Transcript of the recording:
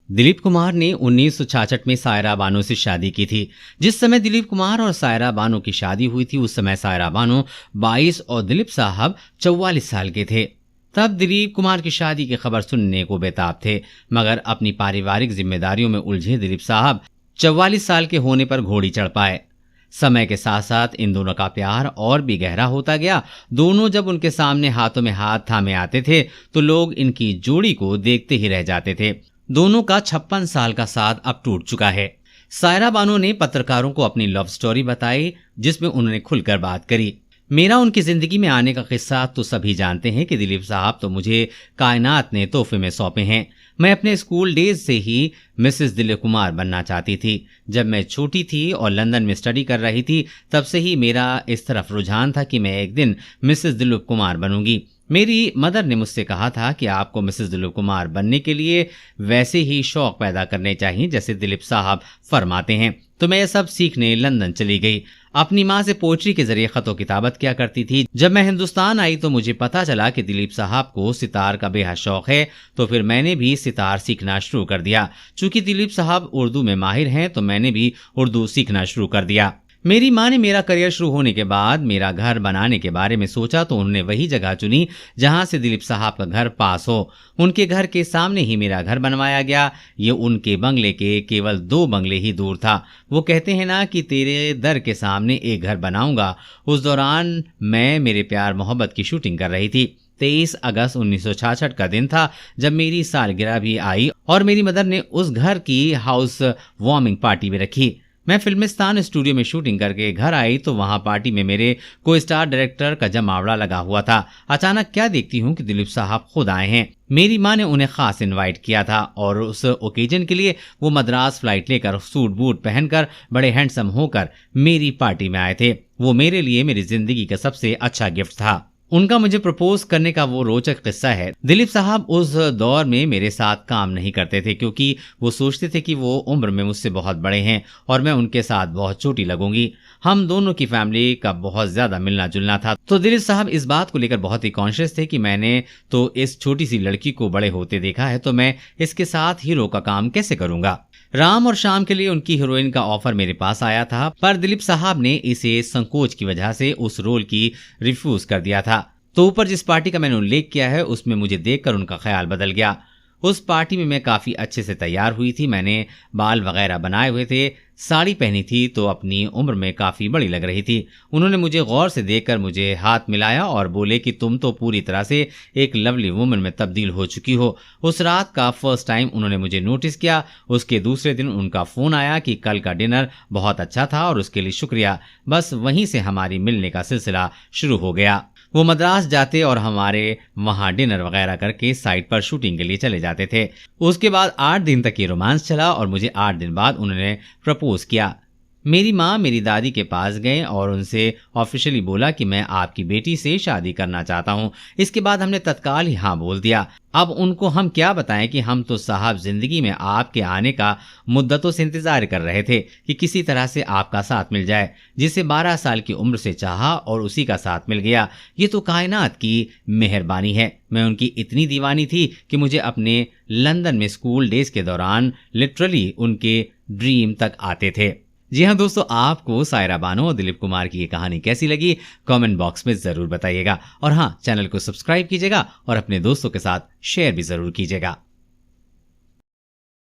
दिलीप कुमार ने 1966 में सायरा बानो से शादी की थी। जिस समय दिलीप कुमार और सायरा बानो की शादी हुई थी उस समय सायरा बानो 22 और दिलीप साहब 44 साल के थे। तब दिलीप कुमार की शादी की खबर सुनने को बेताब थे, मगर अपनी पारिवारिक जिम्मेदारियों में उलझे दिलीप साहब 44 साल के होने पर घोड़ी चढ़ पाए। समय के साथ साथ इन दोनों का प्यार और भी गहरा होता गया। दोनों जब उनके सामने हाथों में हाथ थामे आते थे तो लोग इनकी जोड़ी को देखते ही रह जाते थे। दोनों का 56 साल का साथ अब टूट चुका है। सायरा बानो ने पत्रकारों को अपनी लव स्टोरी बताई, जिसमें उन्होंने खुलकर बात करी। मेरा उनकी जिंदगी में आने का किस्सा तो सभी जानते हैं कि दिलीप साहब तो मुझे कायनात ने तोहफे में सौंपे हैं। मैं अपने स्कूल डेज से ही मिसेस दिलीप कुमार बनना चाहती थी। जब मैं छोटी थी और लंदन में स्टडी कर रही थी तब से ही मेरा इस तरफ रुझान था कि मैं एक दिन मिसेस दिलीप कुमार बनूंगी। मेरी मदर ने मुझसे कहा था कि आपको मिसेस दिलीप कुमार बनने के लिए वैसे ही शौक पैदा करने चाहिए जैसे दिलीप साहब फरमाते हैं। तो मैं ये सब सीखने लंदन चली गई। अपनी माँ से पोइट्री के जरिए खतो किताबत किया करती थी। जब मैं हिंदुस्तान आई तो मुझे पता चला कि दिलीप साहब को सितार का बेहद शौक है, तो फिर मैंने भी सितार सीखना शुरू कर दिया। चूंकि दिलीप साहब उर्दू में माहिर हैं तो मैंने भी उर्दू सीखना शुरू कर दिया। मेरी माँ ने मेरा करियर शुरू होने के बाद मेरा घर बनाने के बारे में सोचा तो उन्होंने वही जगह चुनी जहां से दिलीप साहब का घर पास हो। उनके घर के सामने ही मेरा घर बनवाया गया। ये उनके बंगले के केवल 2 बंगले ही दूर था। वो कहते हैं ना कि तेरे दर के सामने एक घर बनाऊंगा। उस दौरान मैं मेरे प्यार मोहब्बत की शूटिंग कर रही थी। 23 अगस्त 1966 का दिन था जब मेरी सालगिरह भी आई और मेरी मदर ने उस घर की हाउस वार्मिंग पार्टी भी रखी। मैं फिल्मिस्तान स्टूडियो में शूटिंग करके घर आई तो वहां पार्टी में मेरे को स्टार डायरेक्टर का जमावड़ा लगा हुआ था। अचानक क्या देखती हूँ कि दिलीप साहब खुद आए हैं। मेरी माँ ने उन्हें खास इनवाइट किया था और उस ओकेजन के लिए वो मद्रास फ्लाइट लेकर सूट बूट पहनकर बड़े हैंडसम होकर मेरी पार्टी में आए थे। वो मेरे लिए मेरी जिंदगी का सबसे अच्छा गिफ्ट था। उनका मुझे प्रपोज करने का वो रोचक किस्सा है। दिलीप साहब उस दौर में मेरे साथ काम नहीं करते थे क्योंकि वो सोचते थे कि वो उम्र में मुझसे बहुत बड़े हैं और मैं उनके साथ बहुत छोटी लगूंगी। हम दोनों की फैमिली का बहुत ज्यादा मिलना जुलना था, तो दिलीप साहब इस बात को लेकर बहुत ही कॉन्शियस थे कि मैंने तो इस छोटी सी लड़की को बड़े होते देखा है, तो मैं इसके साथ हीरो का काम कैसे करूंगा। राम और शाम के लिए उनकी हीरोइन का ऑफर मेरे पास आया था, पर दिलीप साहब ने इसे संकोच की वजह से उस रोल की रिफ्यूज कर दिया था। तो ऊपर जिस पार्टी का मैंने उल्लेख किया है उसमें मुझे देखकर उनका ख्याल बदल गया। उस पार्टी में मैं काफी अच्छे से तैयार हुई थी। मैंने बाल वगैरह बनाए हुए थे, साड़ी पहनी थी तो अपनी उम्र में काफी बड़ी लग रही थी। उन्होंने मुझे गौर से देखकर मुझे हाथ मिलाया और बोले कि तुम तो पूरी तरह से एक लवली वुमन में तब्दील हो चुकी हो। उस रात का फर्स्ट टाइम उन्होंने मुझे नोटिस किया। उसके दूसरे दिन उनका फोन आया कि कल का डिनर बहुत अच्छा था और उसके लिए शुक्रिया। बस वहीं से हमारी मिलने का सिलसिला शुरू हो गया। वो मद्रास जाते और हमारे वहां डिनर वगैरह करके साइट पर शूटिंग के लिए चले जाते थे। उसके बाद 8 दिन तक ये रोमांस चला और मुझे 8 दिन बाद उन्होंने प्रपोज किया। मेरी माँ मेरी दादी के पास गए और उनसे ऑफिशियली बोला कि मैं आपकी बेटी से शादी करना चाहता हूँ। इसके बाद हमने तत्काल ही हाँ बोल दिया। अब उनको हम क्या बताएं कि हम तो साहब जिंदगी में आपके आने का मुद्दतों से इंतजार कर रहे थे कि किसी तरह से आपका साथ मिल जाए। जिसे 12 साल की उम्र से चाहा और उसी का साथ मिल गया। ये तो कायनात की मेहरबानी है। मैं उनकी इतनी दीवानी थी कि मुझे अपने लंदन में स्कूल डेज के दौरान लिटरली उनके ड्रीम तक आते थे। जी हाँ दोस्तों, आपको सायरा बानो और दिलीप कुमार की ये कहानी कैसी लगी कमेंट बॉक्स में जरूर बताइएगा। और हाँ, चैनल को सब्सक्राइब कीजिएगा और अपने दोस्तों के साथ शेयर भी जरूर कीजिएगा।